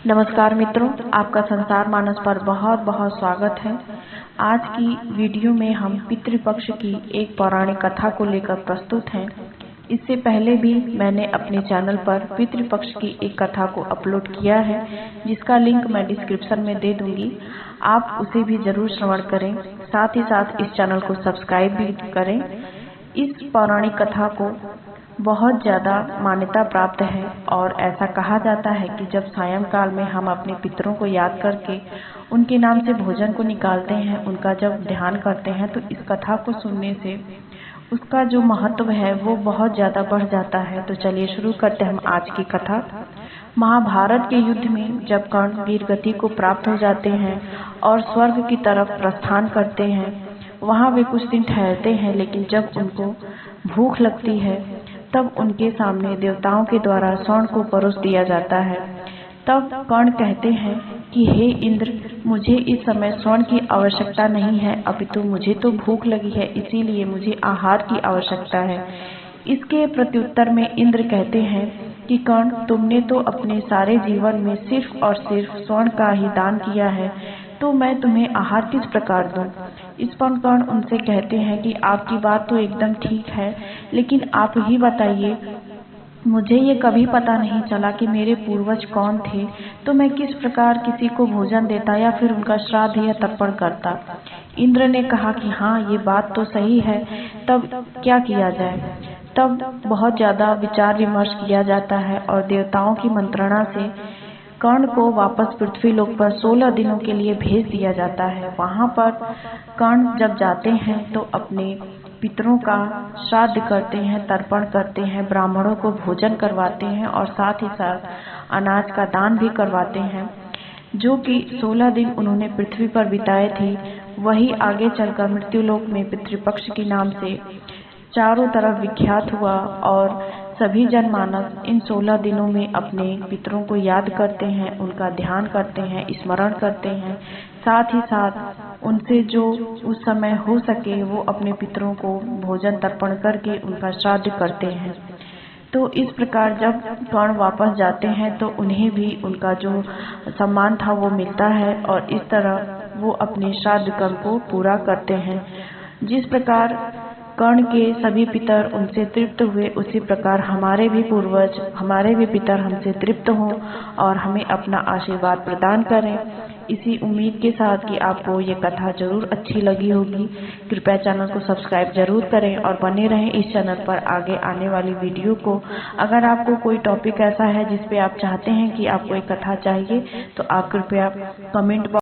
नमस्कार मित्रों, आपका संसार मानस पर बहुत बहुत स्वागत है। आज की वीडियो में हम पितृपक्ष की एक पौराणिक कथा को लेकर प्रस्तुत हैं। इससे पहले भी मैंने अपने चैनल पर पितृपक्ष की एक कथा को अपलोड किया है, जिसका लिंक मैं डिस्क्रिप्शन में दे दूंगी। आप उसे भी जरूर श्रवण करें। साथ ही साथ इस चैनल को सब्सक्राइब भी करें। इस पौराणिक कथा को बहुत ज्यादा मान्यता प्राप्त है और ऐसा कहा जाता है कि जब सायंकाल में हम अपने पितरों को याद करके उनके नाम से भोजन को निकालते हैं, उनका जब ध्यान करते हैं, तो इस कथा को सुनने से उसका जो महत्व है वो बहुत ज्यादा बढ़ जाता है। तो चलिए शुरू करते हैं हम आज की कथा। महाभारत के युद्ध में जब कर्ण वीर गति को प्राप्त हो जाते हैं और स्वर्ग की तरफ प्रस्थान करते हैं, वहाँ वे कुछ दिन ठहरते हैं, लेकिन जब उनको भूख लगती है तब उनके सामने देवताओं के द्वारा स्वर्ण को परोस दिया जाता है। तब कर्ण कहते हैं कि हे इंद्र, मुझे इस समय स्वर्ण की आवश्यकता नहीं है, अपितु मुझे तो भूख लगी है, इसीलिए मुझे आहार की आवश्यकता है। इसके प्रत्युत्तर में इंद्र कहते हैं कि कर्ण, तुमने तो अपने सारे जीवन में सिर्फ और सिर्फ स्वर्ण का ही दान किया है, तो मैं तुम्हें आहार किस प्रकार दूं? इस पर कर्ण उनसे कहते हैं कि आपकी बात तो एकदम ठीक है, लेकिन आप ही बताइए, मुझे ये कभी पता नहीं चला कि मेरे पूर्वज कौन थे, तो मैं किस प्रकार किसी को भोजन देता या फिर उनका श्राद्ध या तर्पण करता। इंद्र ने कहा कि हाँ, ये बात तो सही है, तब क्या किया जाए? तब बहुत ज्यादा विचार विमर्श किया जाता है और देवताओं की मंत्रणा से कर्ण को वापस पृथ्वी लोक पर 16 दिनों के लिए भेज दिया जाता है। वहां पर कर्ण जब जाते हैं तो अपने पितरों का श्राद्ध करते हैं, तर्पण करते हैं, ब्राह्मणों को भोजन करवाते हैं और साथ ही साथ अनाज का दान भी करवाते हैं। जो कि 16 दिन उन्होंने पृथ्वी पर बिताए थे, वही आगे चलकर मृत्युलोक में पितृपक्ष के नाम से चारों तरफ विख्यात हुआ और सभी जनमानस इन 16 दिनों में अपने पितरों को याद करते हैं, उनका ध्यान करते हैं, स्मरण करते हैं। साथ ही साथ उनसे जो उस समय हो सके वो अपने पितरों को भोजन तर्पण करके उनका श्राद्ध करते हैं। तो इस प्रकार जब कर्ण वापस जाते हैं तो उन्हें भी उनका जो सम्मान था वो मिलता है और इस तरह वो अपने श्राद्ध कर्म को पूरा करते हैं। जिस प्रकार कर्ण के सभी पितर उनसे तृप्त हुए, उसी प्रकार हमारे भी पूर्वज, हमारे भी पितर हमसे तृप्त हों और हमें अपना आशीर्वाद प्रदान करें। इसी उम्मीद के साथ कि आपको ये कथा जरूर अच्छी लगी होगी। कृपया चैनल को सब्सक्राइब जरूर करें और बने रहें इस चैनल पर आगे आने वाली वीडियो को। अगर आपको कोई टॉपिक ऐसा है जिस पे आप चाहते हैं कि आपको एक कथा चाहिए, तो आप कृपया कमेंट